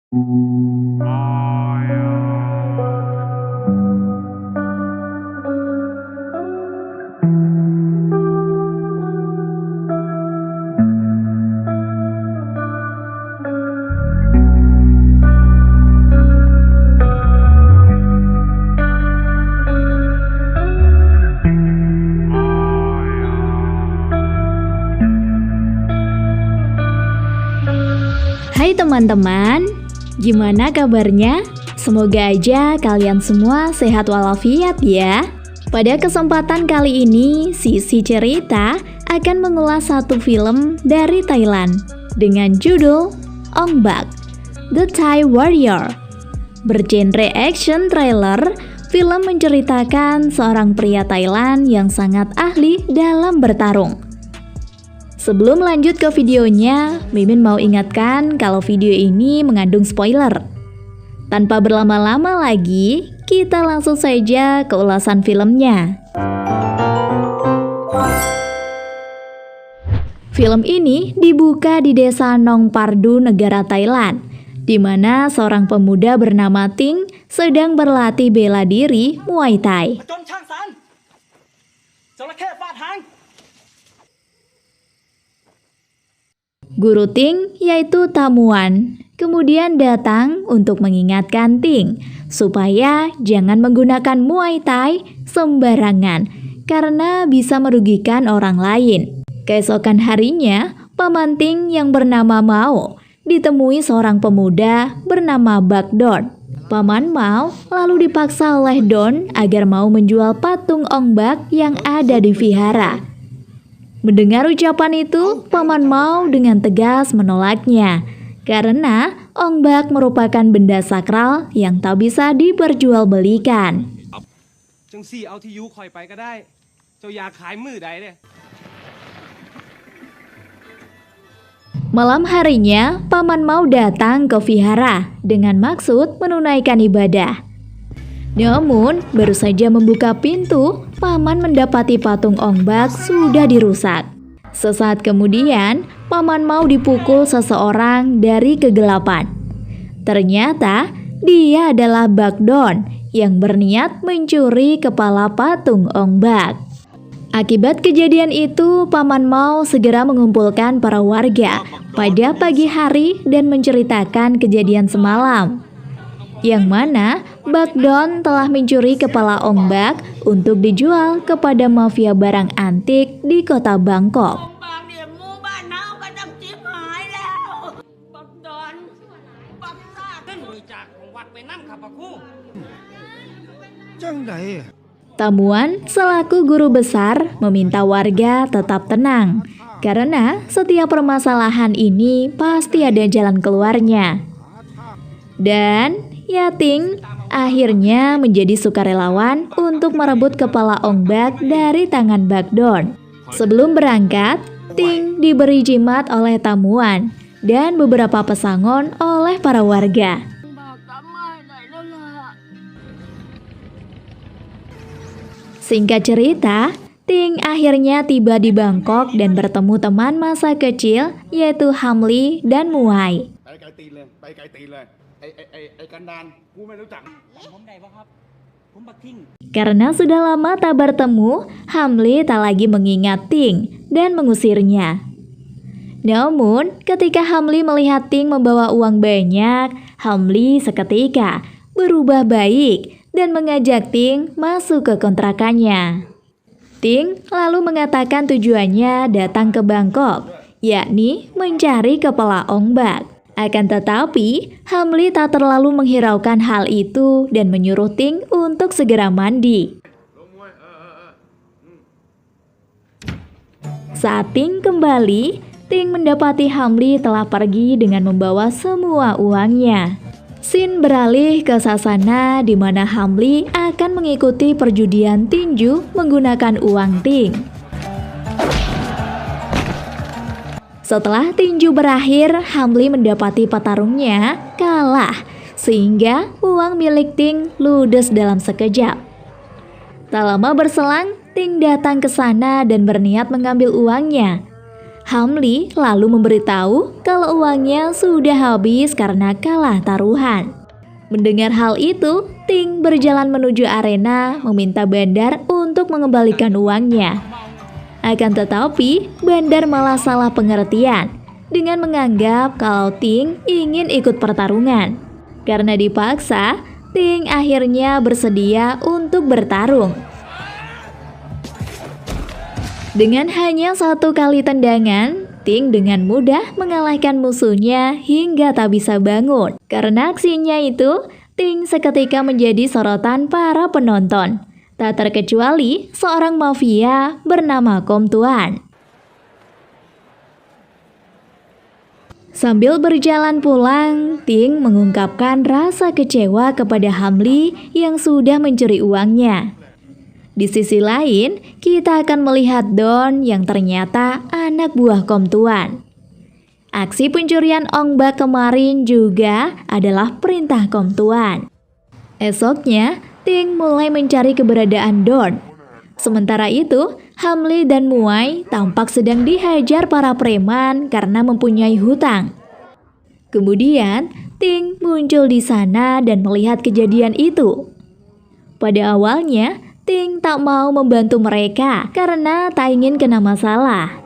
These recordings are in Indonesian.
Hai teman-teman, gimana kabarnya? Semoga aja kalian semua sehat walafiat ya. Pada kesempatan kali ini, Sisi Cerita akan mengulas satu film dari Thailand dengan judul Ong Bak, The Thai Warrior. Bergenre action thriller, film menceritakan seorang pria Thailand yang sangat ahli dalam bertarung. Sebelum lanjut ke videonya, Mimin mau ingatkan kalau video ini mengandung spoiler. Tanpa berlama-lama lagi, kita langsung saja ke ulasan filmnya. Film ini dibuka di desa Nong Pardu, negara Thailand, di mana seorang pemuda bernama Ting sedang berlatih bela diri Muay Thai. Guru Ting, yaitu Tamuan, kemudian datang untuk mengingatkan Ting supaya jangan menggunakan Muay Thai sembarangan karena bisa merugikan orang lain. Keesokan harinya, paman Ting yang bernama Mao ditemui seorang pemuda bernama Bak Don. Paman Mao lalu dipaksa oleh Don agar mau menjual patung Ong Bak yang ada di vihara. Mendengar ucapan itu, Paman Mao dengan tegas menolaknya karena Ong Bak merupakan benda sakral yang tak bisa diperjualbelikan. Malam harinya, Paman Mao datang ke vihara dengan maksud menunaikan ibadah. Namun, baru saja membuka pintu, Paman mendapati patung Ong Bak sudah dirusak. Sesaat kemudian, Paman Mao dipukul seseorang dari kegelapan. Ternyata, dia adalah Bak Don yang berniat mencuri kepala patung Ong Bak. Akibat kejadian itu, Paman Mao segera mengumpulkan para warga pada pagi hari dan menceritakan kejadian semalam, yang mana Bak Don telah mencuri kepala Ong Bak untuk dijual kepada mafia barang antik di kota Bangkok. Tamuan selaku guru besar meminta warga tetap tenang karena setiap permasalahan ini pasti ada jalan keluarnya. Dan Ting akhirnya menjadi sukarelawan untuk merebut kepala Ong Bak dari tangan Bak Don. Sebelum berangkat, Ting diberi jimat oleh Tamuan dan beberapa pesangon oleh para warga. Singkat cerita, Ting akhirnya tiba di Bangkok dan bertemu teman masa kecil yaitu Hamli dan Muay. Karena sudah lama tak bertemu, Hamli tak lagi mengingat Ting dan mengusirnya. Namun, ketika Hamli melihat Ting membawa uang banyak, Hamli seketika berubah baik dan mengajak Ting masuk ke kontrakannya. Ting lalu mengatakan tujuannya datang ke Bangkok, yakni mencari kepala Ong Bak. Akan tetapi, Hamli tak terlalu menghiraukan hal itu dan menyuruh Ting untuk segera mandi. Saat Ting kembali, Ting mendapati Hamli telah pergi dengan membawa semua uangnya. Scene beralih ke sasana di mana Hamli akan mengikuti perjudian tinju menggunakan uang Ting. Setelah tinju berakhir, Hamli mendapati petarungnya kalah, sehingga uang milik Ting ludes dalam sekejap. Tak lama berselang, Ting datang ke sana dan berniat mengambil uangnya. Hamli lalu memberitahu kalau uangnya sudah habis karena kalah taruhan. Mendengar hal itu, Ting berjalan menuju arena meminta Bandar untuk mengembalikan uangnya. Akan tetapi, Bandar malah salah pengertian dengan menganggap kalau Ting ingin ikut pertarungan. Karena dipaksa, Ting akhirnya bersedia untuk bertarung. Dengan hanya 1 kali tendangan, Ting dengan mudah mengalahkan musuhnya hingga tak bisa bangun. Karena aksinya itu, Ting seketika menjadi sorotan para penonton. Tak terkecuali seorang mafia bernama Kom Tuan. Sambil berjalan pulang, Ting mengungkapkan rasa kecewa kepada Hamli yang sudah mencuri uangnya. Di sisi lain, kita akan melihat Don yang ternyata anak buah Kom Tuan. Aksi pencurian Ong Bak kemarin juga adalah perintah Kom Tuan. Esoknya, Ting mulai mencari keberadaan Don. Sementara itu, Hamli dan Muai tampak sedang dihajar para preman karena mempunyai hutang. Kemudian, Ting muncul di sana dan melihat kejadian itu. Pada awalnya, Ting tak mau membantu mereka karena tak ingin kena masalah.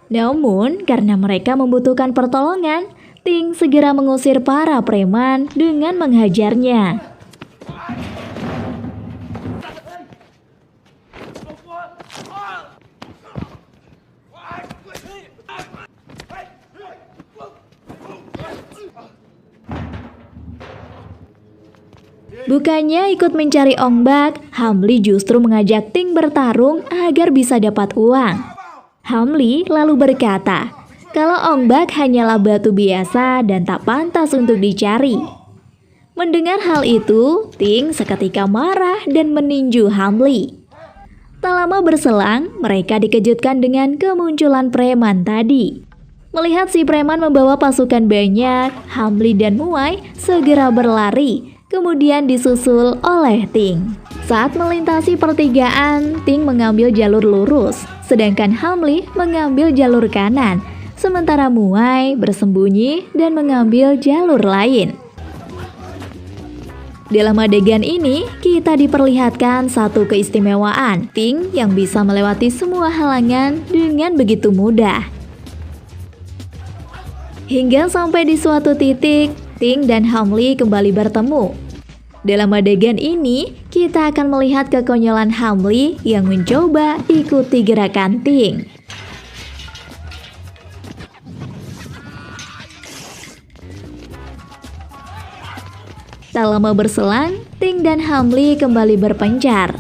Namun, karena mereka membutuhkan pertolongan, Ting segera mengusir para preman dengan menghajarnya. Bukannya ikut mencari Ong Bak, Hamli justru mengajak Ting bertarung agar bisa dapat uang. Hamli lalu berkata, kalau Ong Bak hanyalah batu biasa dan tak pantas untuk dicari. Mendengar hal itu, Ting seketika marah dan meninju Hamli. Tak lama berselang, mereka dikejutkan dengan kemunculan preman tadi. Melihat si preman membawa pasukan banyak, Hamli dan Muai segera berlari. Kemudian disusul oleh Ting. Saat melintasi pertigaan, Ting mengambil jalur lurus, sedangkan Hamli mengambil jalur kanan, sementara Muai bersembunyi dan mengambil jalur lain. Dalam adegan ini, kita diperlihatkan satu keistimewaan, Ting yang bisa melewati semua halangan dengan begitu mudah. Hingga sampai di suatu titik, Ting dan Hamli kembali bertemu. Dalam adegan ini, kita akan melihat kekonyolan Hamli yang mencoba ikuti gerakan Ting. Tak lama berselang, Ting dan Hamli kembali berpencar.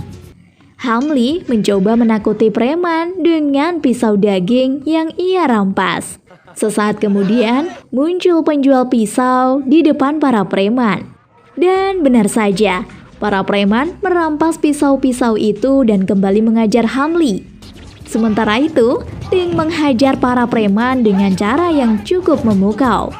Hamli mencoba menakuti preman dengan pisau daging yang ia rampas. Sesaat kemudian, muncul penjual pisau di depan para preman. Dan benar saja, para preman merampas pisau-pisau itu dan kembali mengajar Hamli. Sementara itu, Ting menghajar para preman dengan cara yang cukup memukau.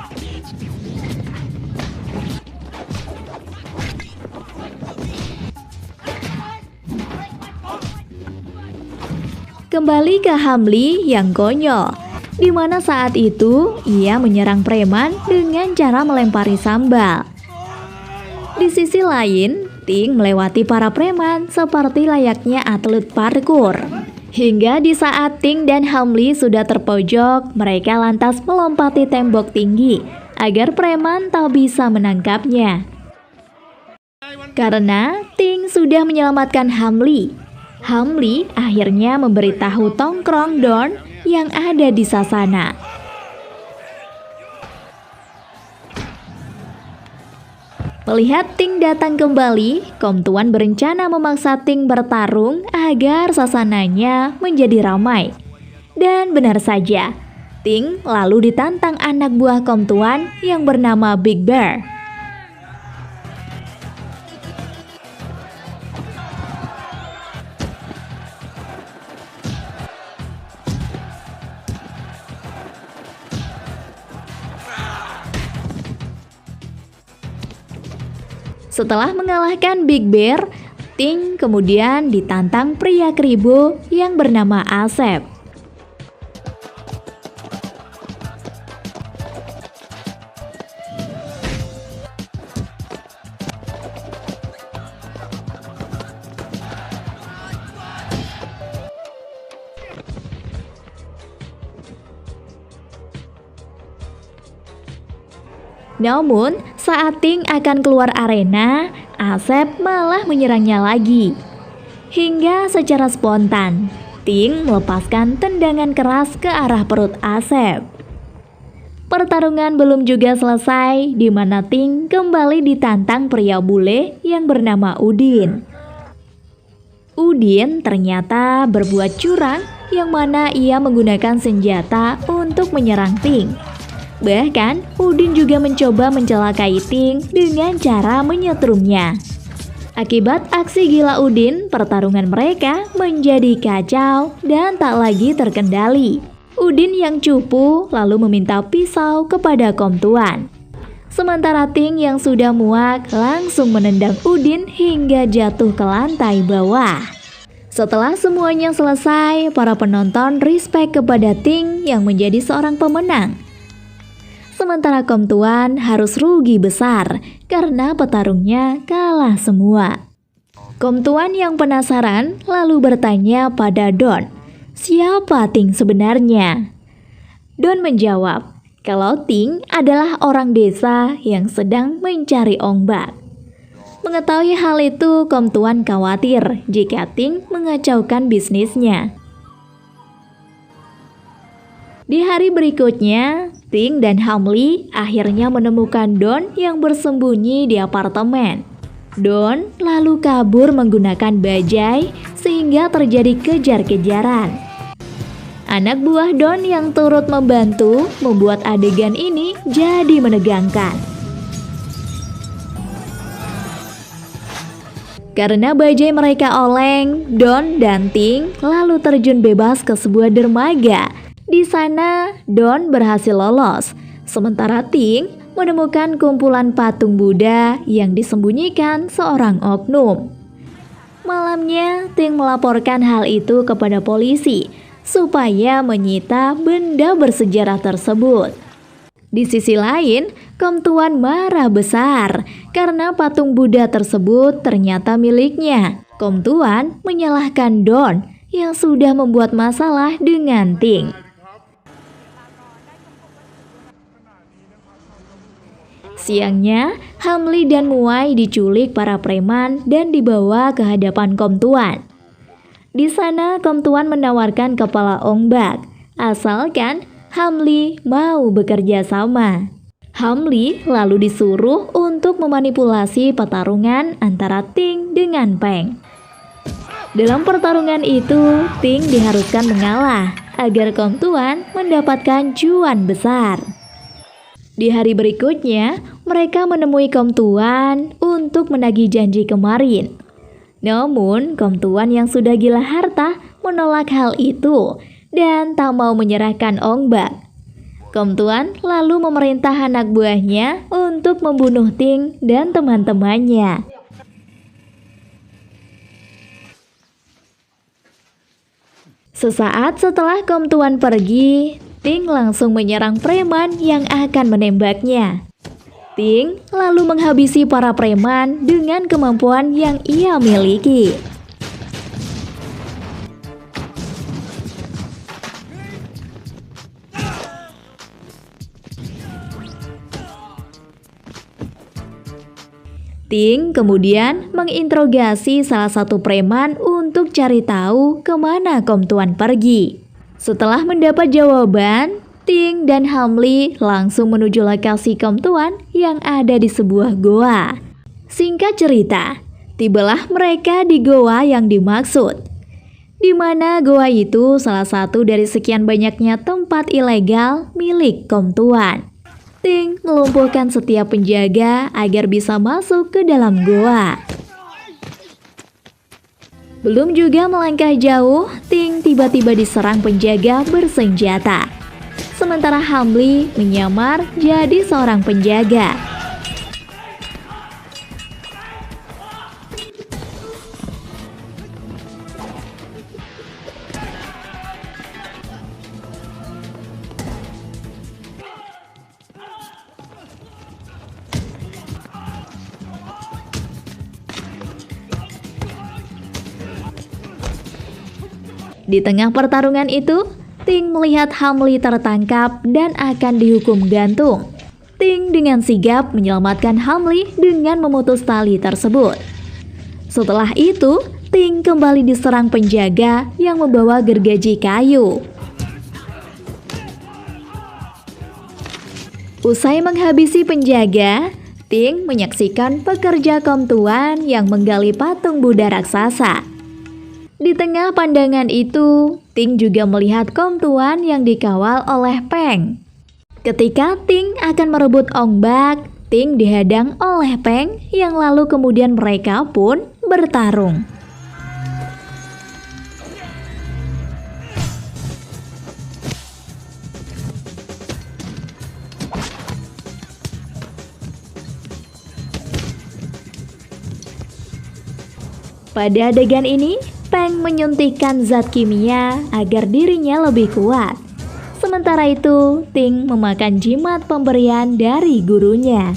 Kembali ke Hamli yang konyol, di mana saat itu ia menyerang preman dengan cara melempari sambal. Di sisi lain, Ting melewati para preman seperti layaknya atlet parkour. Hingga di saat Ting dan Hamli sudah terpojok, mereka lantas melompati tembok tinggi agar preman tak bisa menangkapnya. Karena Ting sudah menyelamatkan Hamli, Hamli akhirnya memberitahu tongkrong Don yang ada di Sasana. Melihat Ting datang kembali, Kom Tuan berencana memaksa Ting bertarung agar sasananya menjadi ramai. Dan benar saja, Ting lalu ditantang anak buah Kom Tuan yang bernama Big Bear. Setelah mengalahkan Big Bear, Ting kemudian ditantang pria kribo yang bernama Asep. Namun, saat Ting akan keluar arena, Asep malah menyerangnya lagi. Hingga secara spontan, Ting melepaskan tendangan keras ke arah perut Asep. Pertarungan belum juga selesai, di mana Ting kembali ditantang pria bule yang bernama Udin. Udin ternyata berbuat curang, yang mana ia menggunakan senjata untuk menyerang Ting. Bahkan, Udin juga mencoba mencelakai Ting dengan cara menyetrumnya. Akibat aksi gila Udin, pertarungan mereka menjadi kacau dan tak lagi terkendali. Udin yang cupu lalu meminta pisau kepada Kom Tuan. Sementara Ting yang sudah muak langsung menendang Udin hingga jatuh ke lantai bawah. Setelah semuanya selesai, para penonton respect kepada Ting yang menjadi seorang pemenang. Sementara Kom Tuan harus rugi besar karena petarungnya kalah semua. Kom Tuan yang penasaran lalu bertanya pada Don, siapa Ting sebenarnya? Don menjawab, kalau Ting adalah orang desa yang sedang mencari ombak. Mengetahui hal itu, Kom Tuan khawatir jika Ting mengacaukan bisnisnya. Di hari berikutnya, Ting dan Hamli akhirnya menemukan Don yang bersembunyi di apartemen. Don lalu kabur menggunakan bajai sehingga terjadi kejar-kejaran. Anak buah Don yang turut membantu membuat adegan ini jadi menegangkan. Karena bajai mereka oleng, Don dan Ting lalu terjun bebas ke sebuah dermaga. Di sana, Don berhasil lolos, sementara Ting menemukan kumpulan patung Buddha yang disembunyikan seorang oknum. Malamnya, Ting melaporkan hal itu kepada polisi supaya menyita benda bersejarah tersebut. Di sisi lain, Kom Tuan marah besar karena patung Buddha tersebut ternyata miliknya. Kom Tuan menyalahkan Don yang sudah membuat masalah dengan Ting. Siangnya, Hamli dan Muai diculik para preman dan dibawa ke hadapan Kom Tuan. Di sana, Kom Tuan menawarkan kepala ombak, asalkan Hamli mau bekerja sama. Hamli lalu disuruh untuk memanipulasi pertarungan antara Ting dengan Peng. Dalam pertarungan itu, Ting diharuskan mengalah agar Kom Tuan mendapatkan cuan besar. Di hari berikutnya, mereka menemui Kom Tuan untuk menagih janji kemarin. Namun, Kom Tuan yang sudah gila harta menolak hal itu dan tak mau menyerahkan ombak. Kom Tuan lalu memerintah anak buahnya untuk membunuh Ting dan teman-temannya. Sesaat setelah Kom Tuan pergi, Ting langsung menyerang preman yang akan menembaknya. Ting lalu menghabisi para preman dengan kemampuan yang ia miliki. Ting kemudian menginterogasi salah satu preman untuk cari tahu kemana Kom Tuan pergi. Setelah mendapat jawaban, Ting dan Hamli langsung menuju lokasi Kom Tuan yang ada di sebuah goa. Singkat cerita, tibalah mereka di goa yang dimaksud, di mana goa itu salah satu dari sekian banyaknya tempat ilegal milik Kom Tuan. Ting melumpuhkan setiap penjaga agar bisa masuk ke dalam goa. Belum juga melangkah jauh, Ting tiba-tiba diserang penjaga bersenjata. Sementara Hamli menyamar jadi seorang penjaga. Di tengah pertarungan itu, Ting melihat Hamli tertangkap dan akan dihukum gantung. Ting dengan sigap menyelamatkan Hamli dengan memutus tali tersebut. Setelah itu, Ting kembali diserang penjaga yang membawa gergaji kayu. Usai menghabisi penjaga, Ting menyaksikan pekerja kaum tuan yang menggali patung Buddha raksasa. Di tengah pandangan itu, Ting juga melihat kaum tuan yang dikawal oleh Peng. Ketika Ting akan merebut Ong Bak, Ting dihadang oleh Peng yang lalu kemudian mereka pun bertarung. Pada adegan ini, Peng menyuntikkan zat kimia agar dirinya lebih kuat. Sementara itu, Ting memakan jimat pemberian dari gurunya.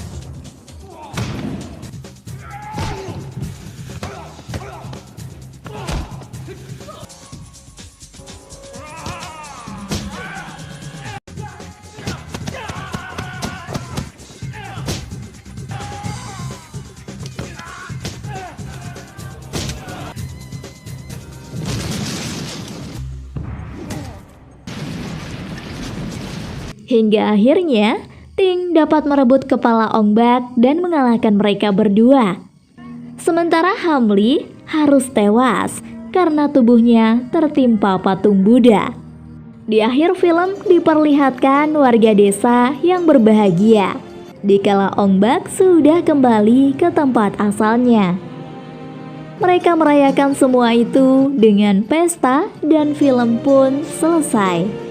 Hingga akhirnya, Ting dapat merebut kepala Ong Bak dan mengalahkan mereka berdua. Sementara Hamli harus tewas karena tubuhnya tertimpa patung Buddha. Di akhir film diperlihatkan warga desa yang berbahagia dikala Ong Bak sudah kembali ke tempat asalnya. Mereka merayakan semua itu dengan pesta dan film pun selesai.